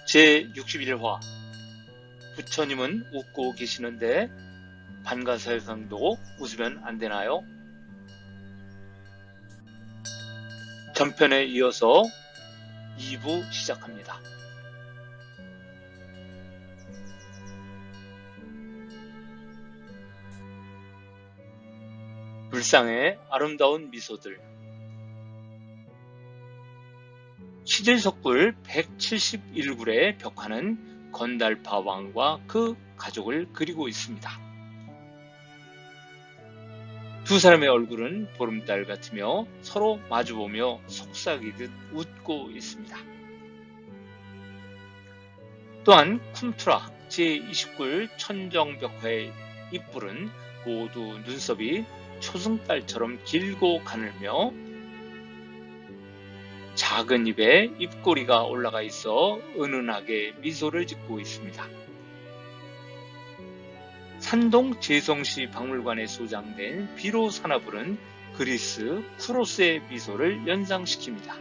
제61화 부처님은 웃고 계시는데 반가사의강도 웃으면 안 되나요? 전편에 이어서 2부 시작합니다. 불상의 아름다운 미소들. 시질석굴 171굴의 벽화는 건달파 왕과 그 가족을 그리고 있습니다. 두 사람의 얼굴은 보름달 같으며 서로 마주보며 속삭이듯 웃고 있습니다. 또한 쿰투라 제20굴 천정벽화의 입술은 모두 눈썹이 초승달처럼 길고 가늘며 작은 입에 입꼬리가 올라가 있어 은은하게 미소를 짓고 있습니다. 산동 제성시 박물관에 소장된 비로 산화불은 그리스 쿠로스의 미소를 연상시킵니다.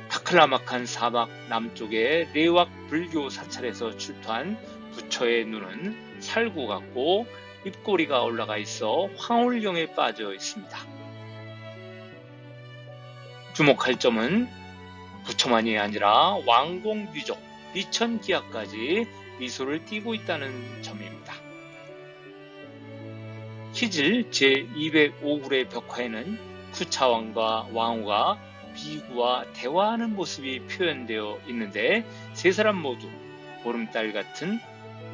타클라마칸 사막 남쪽의 레왁 불교 사찰에서 출토한 부처의 눈은 살구 같고 입꼬리가 올라가 있어 황홀경에 빠져 있습니다. 주목할 점은 부처만이 아니라 왕공 귀족 비천기아까지 미소를 띠고 있다는 점입니다. 시질 제205굴의 벽화에는 쿠차왕과 왕후가 비구와 대화하는 모습이 표현되어 있는데 세 사람 모두 보름달 같은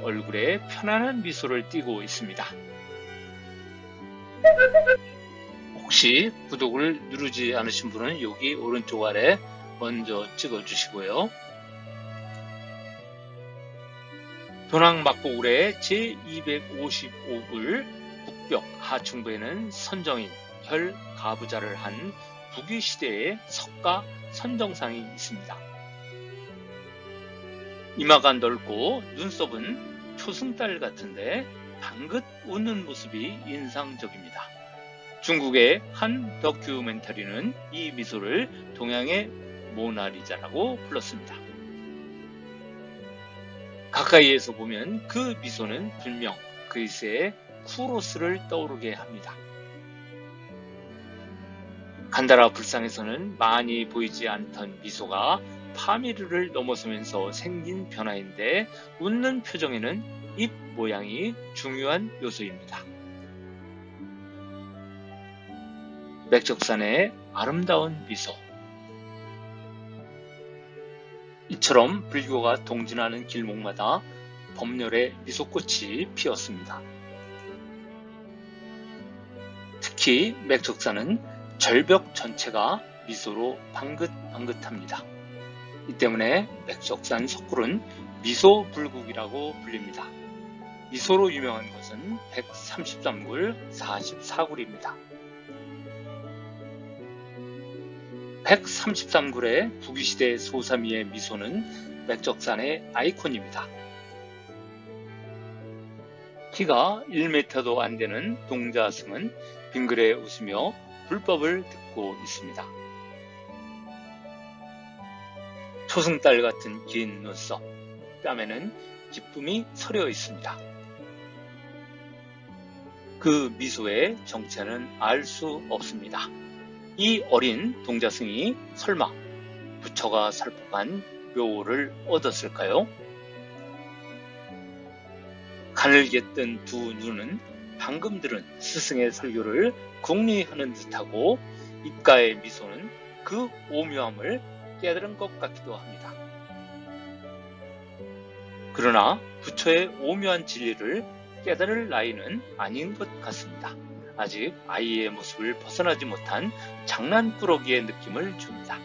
얼굴에 편안한 미소를 띠고 있습니다. 혹시 구독을 누르지 않으신 분은 여기 오른쪽 아래 먼저 찍어주시고요. 도낭막보굴의 제255굴 북벽 하층부에는 선정인 혈 가부자를 한 북위시대의 석가 선정상이 있습니다. 이마가 넓고 눈썹은 초승달 같은데 방긋 웃는 모습이 인상적입니다. 중국의 한 다큐멘터리는 이 미소를 동양의 모나리자라고 불렀습니다. 가까이에서 보면 그 미소는 분명 그리스의 쿠로스를 떠오르게 합니다. 간다라 불상에서는 많이 보이지 않던 미소가 파미르를 넘어서면서 생긴 변화인데 웃는 표정에는 입 모양이 중요한 요소입니다. 맥적산의 아름다운 미소. 이처럼 불교가 동진하는 길목마다 법렬의 미소꽃이 피었습니다. 특히 맥적산은 절벽 전체가 미소로 방긋방긋합니다. 이 때문에 맥적산 석굴은 미소불국이라고 불립니다. 미소로 유명한 것은 133굴, 44굴입니다. 133굴의 북위시대 소사미의 미소는 맥적산의 아이콘입니다. 키가 1m도 안 되는 동자승은 빙그레 웃으며 불법을 듣고 있습니다. 초승달 같은 긴 눈썹, 뺨에는 기쁨이 서려 있습니다. 그 미소의 정체는 알 수 없습니다. 이 어린 동자승이 설마 부처가 살법한 묘를 얻었을까요? 가늘게 뜬 두 눈은 방금 들은 스승의 설교를 궁리하는 듯하고 입가의 미소는 그 오묘함을 깨달은 것 같기도 합니다. 그러나 부처의 오묘한 진리를 깨달을 나이는 아닌 것 같습니다. 아직 아이의 모습을 벗어나지 못한 장난꾸러기의 느낌을 줍니다.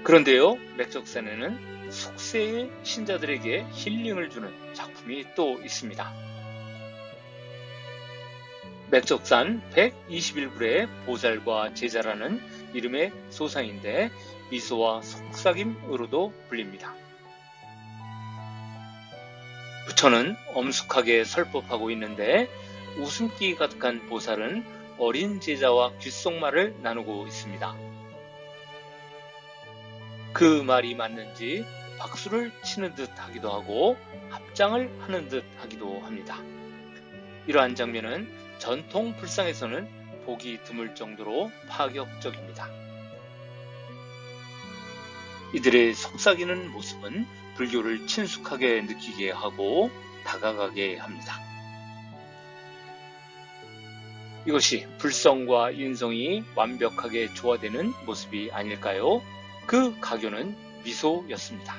그런데요, 맥적산에는 숙세의 신자들에게 힐링을 주는 작품이 또 있습니다. 맥적산 121굴의 보살과 제자라는 이름의 소상인데 미소와 속삭임으로도 불립니다. 부처는 엄숙하게 설법하고 있는데 웃음기 가득한 보살은 어린 제자와 귓속말을 나누고 있습니다. 그 말이 맞는지 박수를 치는 듯 하기도 하고 합장을 하는 듯 하기도 합니다. 이러한 장면은 전통 불상에서는 보기 드물 정도로 파격적입니다. 이들의 속삭이는 모습은 불교를 친숙하게 느끼게 하고 다가가게 합니다. 이것이 불성과 인성이 완벽하게 조화되는 모습이 아닐까요? 그 가교는 미소였습니다.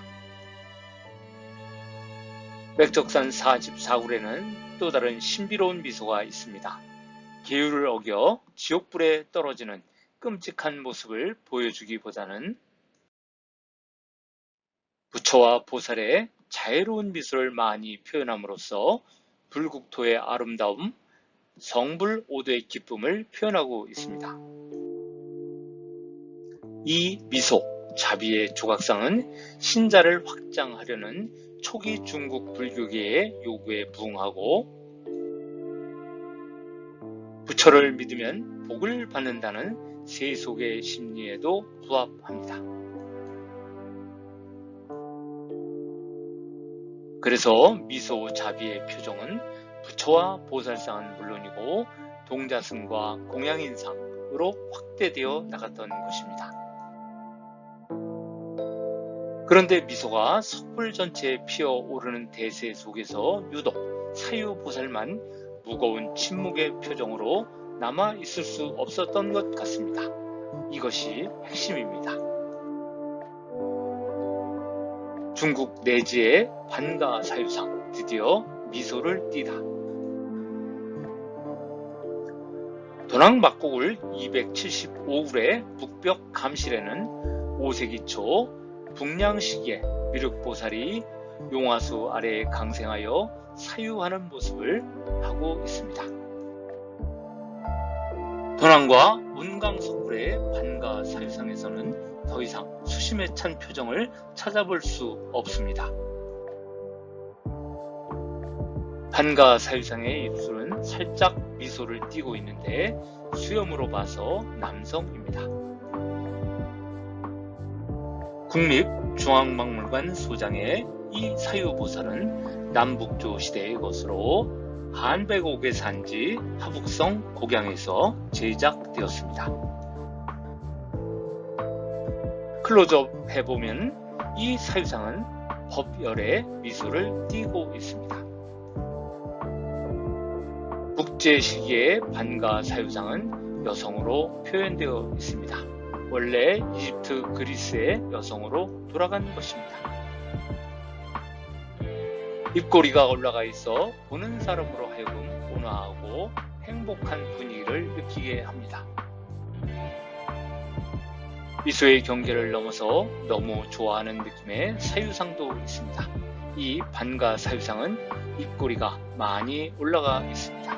맥적산 44굴에는 또 다른 신비로운 미소가 있습니다. 계율을 어겨 지옥불에 떨어지는 끔찍한 모습을 보여주기보다는 부처와 보살의 자애로운 미소를 많이 표현함으로써 불국토의 아름다움, 성불오도의 기쁨을 표현하고 있습니다. 이 미소, 자비의 조각상은 신자를 확장하려는 초기 중국 불교계의 요구에 부응하고 부처를 믿으면 복을 받는다는 세속의 심리에도 부합합니다. 그래서 미소 자비의 표정은 부처와 보살상은 물론이고 동자승과 공양인상으로 확대되어 나갔던 것입니다. 그런데 미소가 석불 전체에 피어오르는 대세 속에서 유독 사유보살만 무거운 침묵의 표정으로 남아 있을 수 없었던 것 같습니다. 이것이 핵심입니다. 중국 내지의 반가 사유상 드디어 미소를 띠다. 도낭 막곡을 275굴의 북벽 감실에는 5세기 초 북량 시기에 미륵보살이 용화수 아래에 강생하여 사유하는 모습을 하고 있습니다. 도낭과 운강 석굴의 반가 사유상에서는 더 이상 수심에 찬 표정을 찾아볼 수 없습니다. 반가 사유상의 입술은 살짝 미소를 띠고 있는데 수염으로 봐서 남성입니다. 국립중앙박물관 소장의 이 사유보살은 남북조 시대의 것으로 한백옥의 산지 하북성 곡양에서 제작되었습니다. 클로즈업 해보면 이 사유상은 법열의 미소를 띠고 있습니다. 북제 시기의 반가 사유상은 여성으로 표현되어 있습니다. 원래 이집트 그리스의 여성으로 돌아간 것입니다. 입꼬리가 올라가 있어 보는 사람으로 하여금 온화하고 행복한 분위기를 느끼게 합니다. 미소의 경계를 넘어서 너무 좋아하는 느낌의 사유상도 있습니다. 이 반가 사유상은 입꼬리가 많이 올라가 있습니다.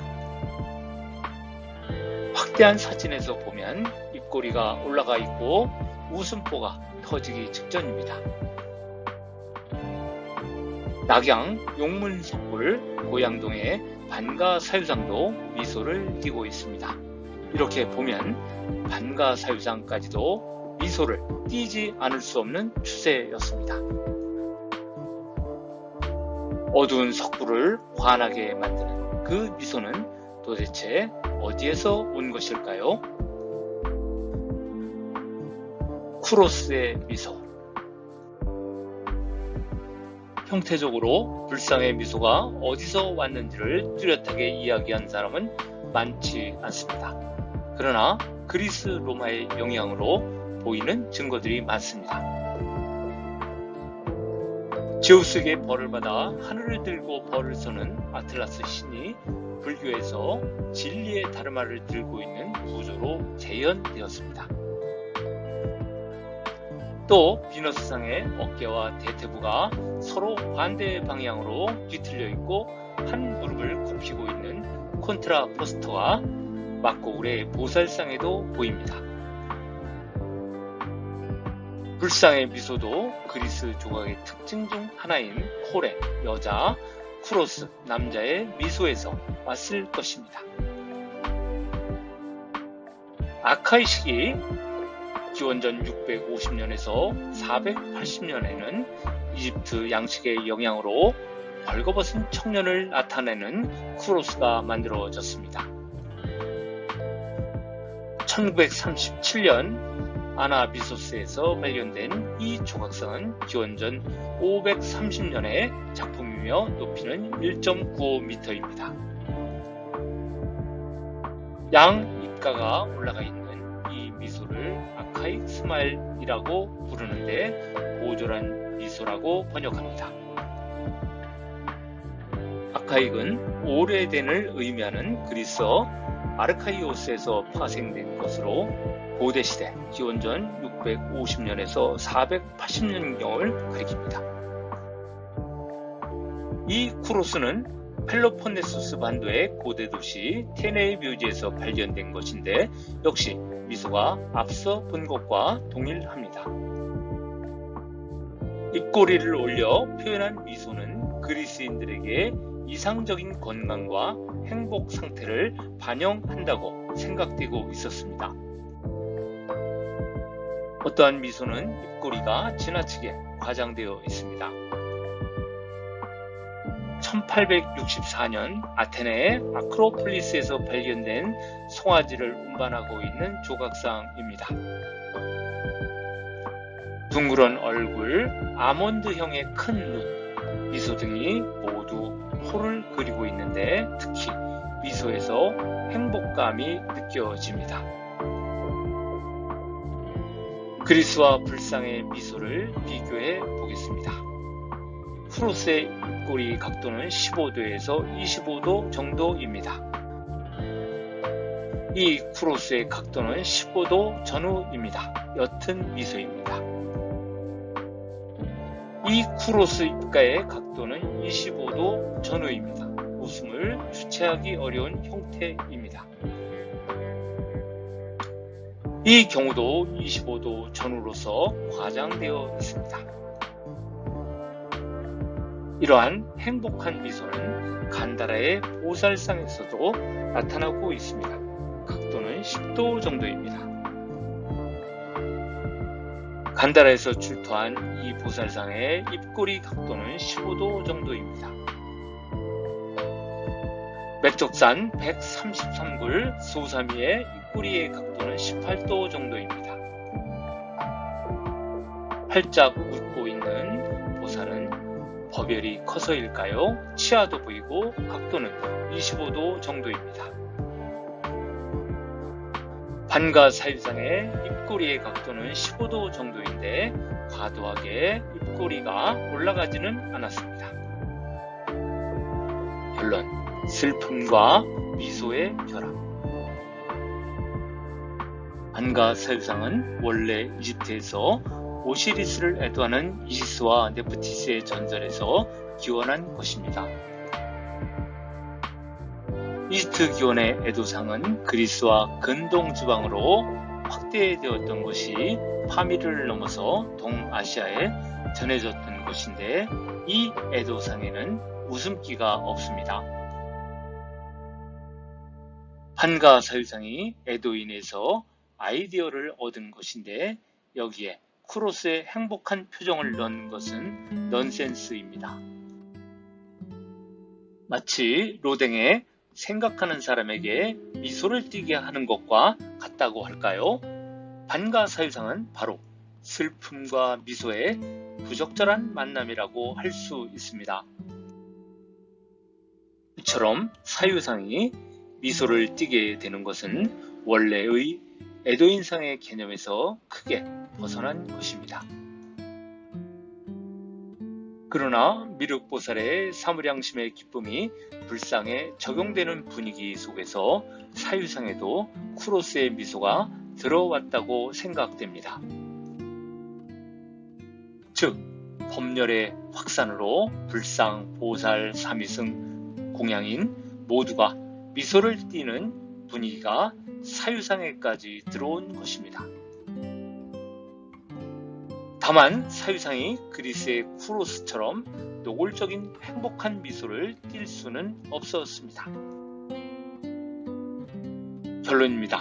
확대한 사진에서 보면 입꼬리가 올라가 있고 웃음보가 터지기 직전입니다. 낙양 용문석굴 고양동의 반가 사유상도 미소를 띠고 있습니다. 이렇게 보면 반가 사유상까지도 미소를 띠지 않을 수 없는 추세였습니다. 어두운 석굴을 환하게 만드는 그 미소는 도대체 어디에서 온 것일까요? 쿠로스의 미소. 형태적으로 불상의 미소가 어디서 왔는지를 뚜렷하게 이야기한 사람은 많지 않습니다. 그러나 그리스 로마의 영향으로 보이는 증거들이 많습니다. 제우스에게 벌을 받아 하늘을 들고 벌을 서는 아틀라스 신이 불교에서 진리의 다르마를 들고 있는 구조로 재현되었습니다. 또 비너스상의 어깨와 대퇴부가 서로 반대 방향으로 뒤틀려 있고 한 무릎을 굽히고 있는 콘트라포스트와 막고울의 보살상에도 보입니다. 불상의 미소도 그리스 조각의 특징 중 하나인 코레, 여자, 쿠로스, 남자의 미소에서 왔을 것입니다. 아카이 시기 기원전 650년에서 480년에는 이집트 양식의 영향으로 벌거벗은 청년을 나타내는 쿠로스가 만들어졌습니다. 1937년 아나비소스에서 발견된 이 조각상은 기원전 530년의 작품이며 높이는 1.95m입니다. 양 입가가 올라가 있는 이 미소를 아카이크 스마일이라고 부르는데 고졸한 미소라고 번역합니다. 아카이크는 오래된을 의미하는 그리스어 아르카이오스에서 파생된 것으로 고대시대 기원전 650년에서 480년경을 가리킵니다. 이 쿠로스는 펠로폰네소스 반도의 고대 도시 테네의 묘지에서 발견된 것인데 역시 미소가 앞서 본 것과 동일합니다. 입꼬리를 올려 표현한 미소는 그리스인들에게 이상적인 건강과 행복 상태를 반영한다고 생각되고 있었습니다. 어떠한 미소는 입꼬리가 지나치게 과장되어 있습니다. 1864년 아테네의 아크로폴리스에서 발견된 송아지를 운반하고 있는 조각상입니다. 둥그런 얼굴, 아몬드형의 큰 눈, 미소 등이 모두 코를 그리고 있는데 특히 미소에서 행복감이 느껴집니다. 그리스와 불상의 미소를 비교해 보겠습니다. 쿠로스의 입꼬리 각도는 15도에서 25도 정도입니다. 이 쿠로스의 각도는 15도 전후입니다. 옅은 미소입니다. 이 쿠로스 입가의 각도는 25도 전후입니다. 웃음을 주체하기 어려운 형태입니다. 이 경우도 25도 전후로서 과장되어 있습니다. 이러한 행복한 미소는 간다라의 보살상에서도 나타나고 있습니다. 각도는 10도 정도입니다. 간다라에서 출토한 이 보살상의 입꼬리 각도는 15도 정도입니다. 맥적산 133굴 소사미의 입꼬리의 각도는 18도 정도입니다. 활짝 웃고 있는 보살은 버별이 커서일까요? 치아도 보이고 각도는 25도 정도입니다. 반가 사유상의 입꼬리의 각도는 15도 정도인데 과도하게 입꼬리가 올라가지는 않았습니다. 결론, 슬픔과 미소의 결합. 반가 사유상은 원래 이집트에서 오시리스를 애도하는 이시스와 네프티스의 전설에서 기원한 것입니다. 이집트 기원의 애도상은 그리스와 근동 지방으로 확대되었던 것이 파미르를 넘어서 동아시아에 전해졌던 것인데 이 애도상에는 웃음기가 없습니다. 반가 사유상이 애도인에서 아이디어를 얻은 것인데 여기에 쿠로스의 행복한 표정을 넣은 것은 넌센스입니다. 마치 로댕의 생각하는 사람에게 미소를 띠게 하는 것과 같다고 할까요? 반가 사유상은 바로 슬픔과 미소의 부적절한 만남이라고 할 수 있습니다. 이처럼 사유상이 미소를 띠게 되는 것은 원래의 애도인상의 개념에서 크게 벗어난 것입니다. 그러나 미륵보살의 사무량심의 기쁨이 불상에 적용되는 분위기 속에서 사유상에도 쿠로스의 미소가 들어왔다고 생각됩니다. 즉, 법렬의 확산으로 불상, 보살, 사미승, 공양인 모두가 미소를 띠는 분위기가 사유상에까지 들어온 것입니다. 다만 사유상이 그리스의 쿠로스처럼 노골적인 행복한 미소를 띌 수는 없었습니다. 결론입니다.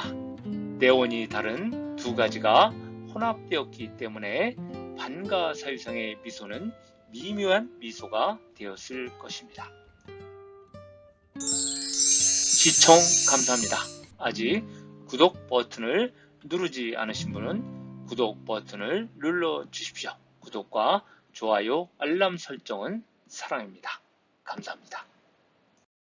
내원이 다른 두 가지가 혼합되었기 때문에 반가 사유상의 미소는 미묘한 미소가 되었을 것입니다. 시청 감사합니다. 아직 구독 버튼을 누르지 않으신 분은 구독 버튼을 눌러 주십시오. 구독과 좋아요, 알람 설정은 사랑입니다. 감사합니다.